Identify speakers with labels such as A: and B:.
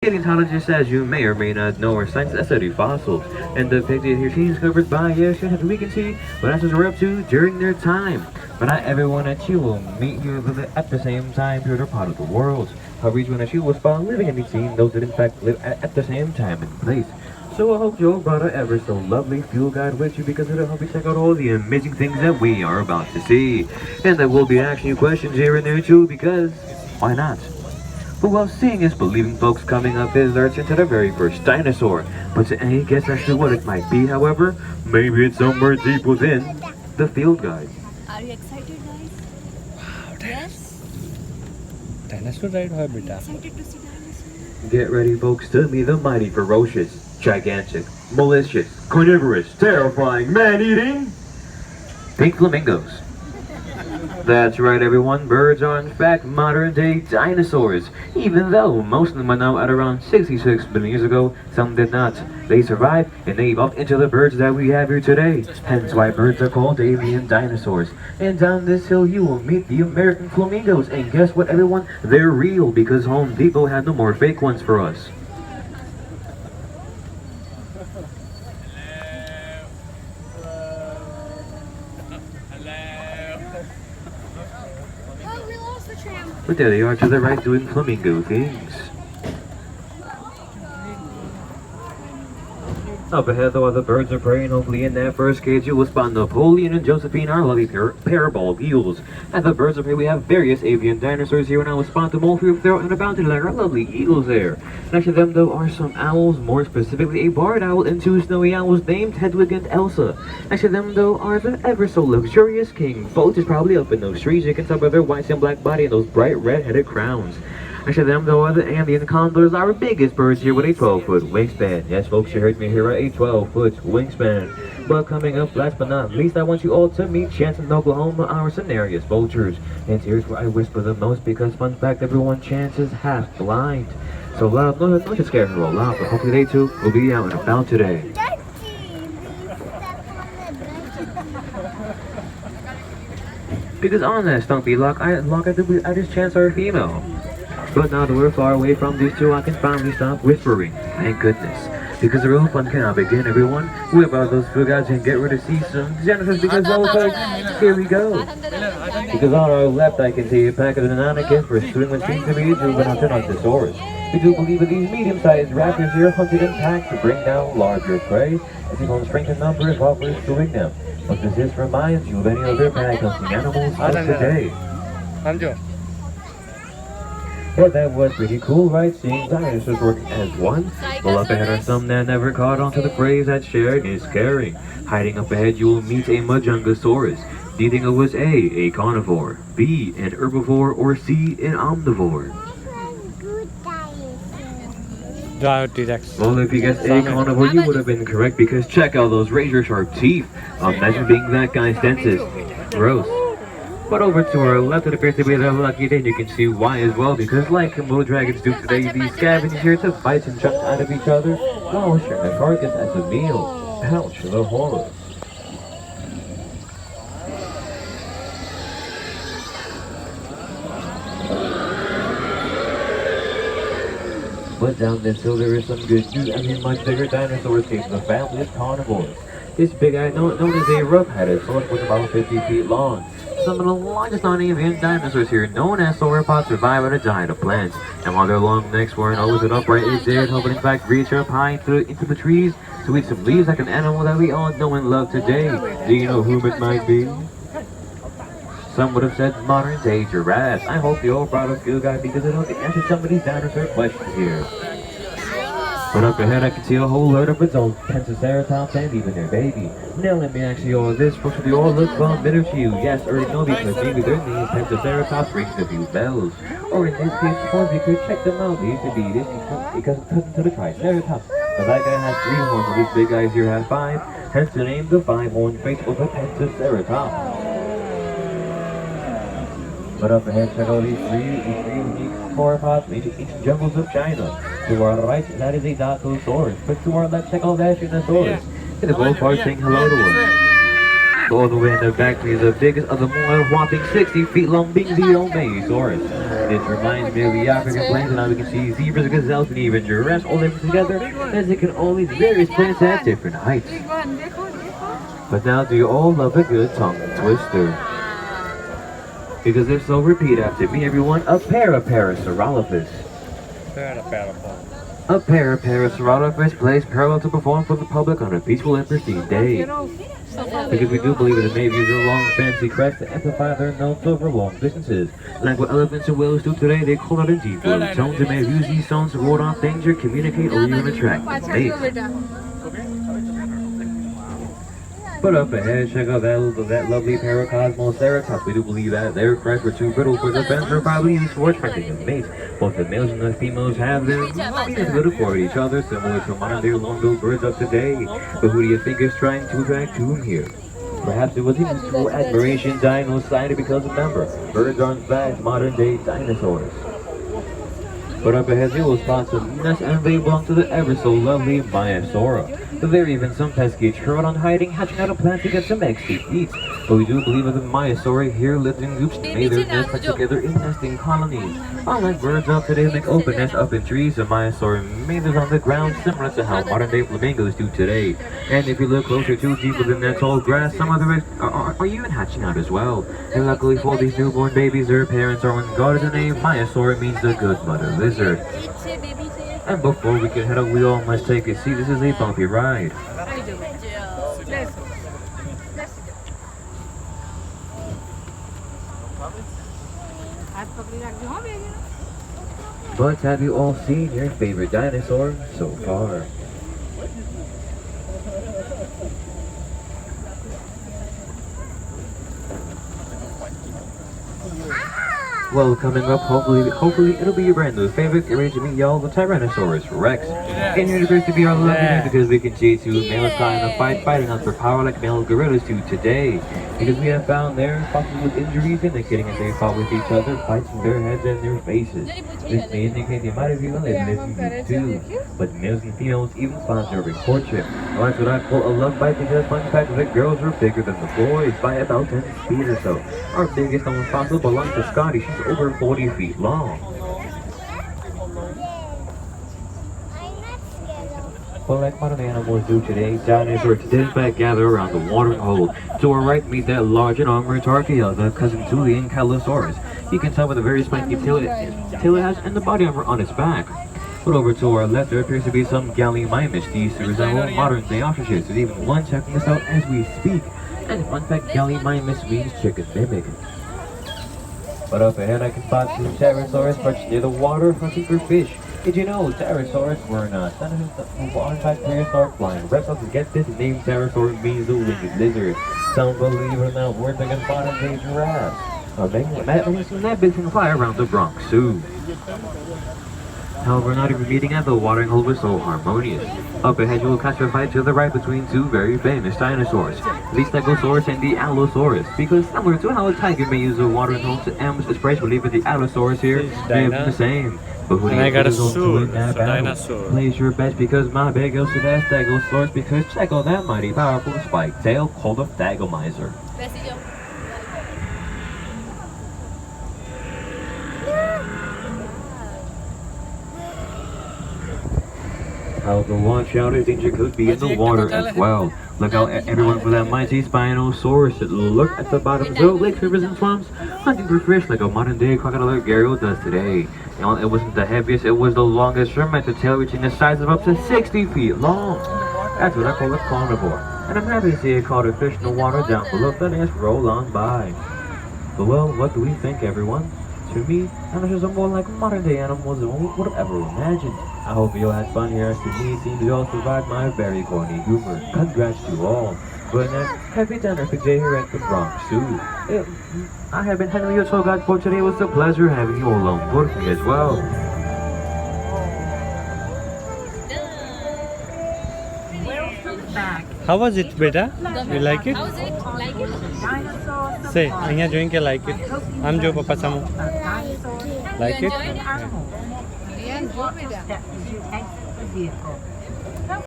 A: Paleontologists, as you may or may not know, are scientists that study fossils, and depicted here scenes covered by shit that we can see what dinosaurs were up to during their time. But not everyone that you will meet here live at the same time period or part of the world. However, each one that you will spot living and be seen, those that in fact live at the same time and place. So I hope your brother ever so lovely field guide with you, because it'll help you check out all the amazing things that we are about to see. And I will be asking you questions here and there too, because why not? But while seeing is believing, folks, coming up is our turn to the very first dinosaur. But to any guess actually what it might be, however, maybe it's somewhere deep within the field guide.
B: Are you excited, guys?
C: Wow,
B: Yes?
C: dinosaur ride है बेटा.
B: Excited to see dinosaurs?
A: Get ready, folks, to meet the mighty, ferocious, gigantic, malicious, carnivorous, terrifying, man-eating pink flamingos. That's right, everyone. Birds are, in fact, modern-day dinosaurs. Even though most of them are now at around 66 billion years ago, some did not. They survived, and they evolved into the birds that we have here today. Hence why birds are called avian dinosaurs. And down this hill, you will meet the American flamingos. And guess what, everyone? They're real, because Home Depot had no more fake ones for us.
B: Oh, we lost the tram.
A: But there they are to the right doing flamingo things. Up ahead, though, the birds are prey, and hopefully in that first cage you will spot Napoleon and Josephine, our lovely pair of bald eagles. At the birds of prey, we have various avian dinosaurs here, and I will spot them all for you out and about today, like our lovely eagles there. Next to them, though, are some owls, more specifically a barred owl and two snowy owls named Hedwig and Elsa. Next to them, though, are the ever so luxurious king. Folks is probably up in those trees. You can tell by their white and black body and those bright red-headed crowns. Next to them, though, are the Andean condors, our biggest birds here with a 12-foot wingspan. Yes, folks, you heard me here, a 12-foot wingspan. But coming up, last but not least, I want you all to meet Chance in Oklahoma, our Cenarius vultures. And here's where I whisper the most, because fun fact, everyone, Chance is half blind. So no to scare her all out, but hopefully they too will be out and about today. Because on that stumpy lock, I just Chance are a female. But now that we're far away from these two, I can finally stop whispering. Thank goodness. Because the real fun cannot begin, everyone. Whip out those food guys and get ready to see some Genesis, because those folks, here we go. Because on our left, I can see a pack of the mannequins pursuing what seems to be a juvenile Tyrannosaurus. We do believe that these medium-sized raptors here hunted in packs to bring down larger prey, as if on strength in numbers while pursuing them. But does this remind you of any other pack hunting animals of today? Well, that was pretty cool, right? Seeing dinosaurs working as one. Well, up ahead are some that never caught on to the phrase that sharing is caring. Hiding up ahead, you will meet a Majungasaurus. Do you think it was A carnivore, B, an herbivore, or C, an omnivore? Well, if you guessed A carnivore, you would have been correct, because check out those razor-sharp teeth. Imagine being that guy's dentist. Gross. But over to our left, it appears to be their lucky day, and you can see why as well, because like Komodo dragons do today, these scavengers here to bite and chunk out of each other while sharing a carcass as a meal. Ouch, the horror. But down this hill there is some good news. I mean, much bigger dinosaurs came from the family of carnivores. This big guy, known as a rough-headed source, was about 50 feet long. Some of the largest non-avian dinosaurs here, known as sauropods, survive on a diet of plants. And while their long necks weren't always an upright edge, they had in fact reach up high into the trees to eat some leaves like an animal that we all know and love today. Do you know whom it might be? Some would have said modern-day giraffes. I hope you all brought a field guide, because it'll help you answer some of these dinosaur questions here. But up ahead, I can see a whole load of adult Pentaceratops and even their baby. Now let me ask you all this, folks, they all look familiar to you. Yes, or no, because maybe their name Pentaceratops rings a few bells. Or in this case, suppose we could check them out. They used to be this because it's cousin to the Triceratops. But that guy has 3 horns, and these big guys here have 5. Hence the name, the 5-horned face of the Pentaceratops. But up ahead, check out these three unique sauropods from ancient jungles of China. To our right, that is a Dactylosaurus. But to our left, check out that Shinosaurus. And the both parts saying hello to us. All the way in the back is the biggest of them all, whopping 60 feet long, being the Omegasaurus. This reminds me of the African plains, and now we can see zebras, gazelles, and even giraffes all living together, as they can all these various plants at different heights. But now do you all love a good tongue twister? Because if so, repeat after me, everyone. A Parasaurolophus. A Parasaurolophus plays parallel to perform for the public on a peaceful and pristine day. Because we do believe that it may use their long fancy crest to amplify their notes over long distances. Like what elephants and whales do today, they call out in deep blue tones and may use these tones to ward off danger, communicate, or even attract mates. But up ahead, check out that lovely Paracosmoceratops. We do believe that their crests were too brittle for defense or probably used for attracting a mate. Both the males and the females have them good accord each other, similar to modern-day long-billed birds of today. But who do you think is trying to attract whom here? Perhaps it was a mutual admiration dino sighted because remember, birds are in fact modern-day dinosaurs. But up ahead you will spot some nuts, and they belong to the ever-so-lovely Maiasaura. But there are even some pesky troodon hiding, hatching out a plan to get some eggs to eat. But we do believe that the Maiasaura here lived in groups and made their nests together in nesting colonies. Unlike birds of today make open nests up in trees, the Maiasaura made theirs on the ground, similar to how modern-day flamingos do today. And if you look closer too deep within that tall grass, some of the eggs are even hatching out as well. And luckily for these newborn babies, their parents are on guard as the name Maiasaura means the good mother lizard. And before we can head out, we all must take a seat. This is a bumpy ride. But have you all seen your favorite dinosaur so far? Well, coming up, hopefully it'll be your brand new favorite. Get ready to meet y'all, the Tyrannosaurus Rex. And here to be our lucky because we can see two males in a fight, fighting out for power like male gorillas do today. Because we have found their fossils with injuries indicating that they fought with each other, fighting their heads and their faces. This may indicate they might have even lived in this too. But males and females even spawn during courtship. Well, that's what I call a love fight because fun fact is that girls are bigger than the boys by about 10 feet or so. Our biggest known fossil belongs to Scotty. She's over 40 feet long. But like modern animals do today, dinosaurs did in fact gather around the watering hole. To our right, meet that large and armored Archaea, the cousin to the Ankylosaurus. You can tell by the very spiky tail it has and the body armor on its back. But over to our left, there appears to be some Gallimimus. These resemble modern-day ostriches. There's even one checking this out as we speak. And fun fact, Gallimimus means chicken mimic. But up ahead I can spot two pterosaurs perched near the water hunting for fish. Did you know pterosaurs were not senators who are in fact prehistoric flying reptiles? And get this, the name pterosaur means the winged lizard. Some believe it or not, words like a modern-day giraffe. That big can fly around the Bronx Zoo. However, not even meeting at the watering hole was so harmonious. Up ahead, you will catch a fight to the right between two very famous dinosaurs, the Stegosaurus and the Allosaurus. Because similar to how a tiger may use a watering hole to ambush its prey, believe that the Allosaurus here may have been the same. But who do you think is going to win that battle? Place your bets because my bet goes to that Stegosaurus because check out that mighty powerful spiked tail called a Thagomizer. However, watch out, I think you could be in the water as well. Look out everyone for that mighty Spinosaurus. Look at the bottom of lakes, rivers, and swamps, hunting for fish like a modern-day crocodile Garo does today. You know, it wasn't the heaviest, it was the longest shrimp at the tail, reaching a size of up to 60 feet long. That's what I call a carnivore. And I'm happy to see it caught a fish in the water down below. Let us roll on by. But well, what do we think, everyone? To me, dinosaurs are more like modern-day animals than we would have ever imagined. I hope you all had fun here, as to me, it seems you all survived my very corny humor. Congrats to all. But happy Jurassic Day here at the Bronx Zoo. I have been Henry, your tour guide for today. It was a pleasure having you all on board with me as well.
C: How was it, beta? You like it?
B: How's it? Like it?
C: Say, Anya doing ke like it? I'm Joe Papa Samu. Like it?
B: Enjoyed it?
C: Yeah.
B: Yeah, enjoyed it.
D: Steps as you exit the vehicle.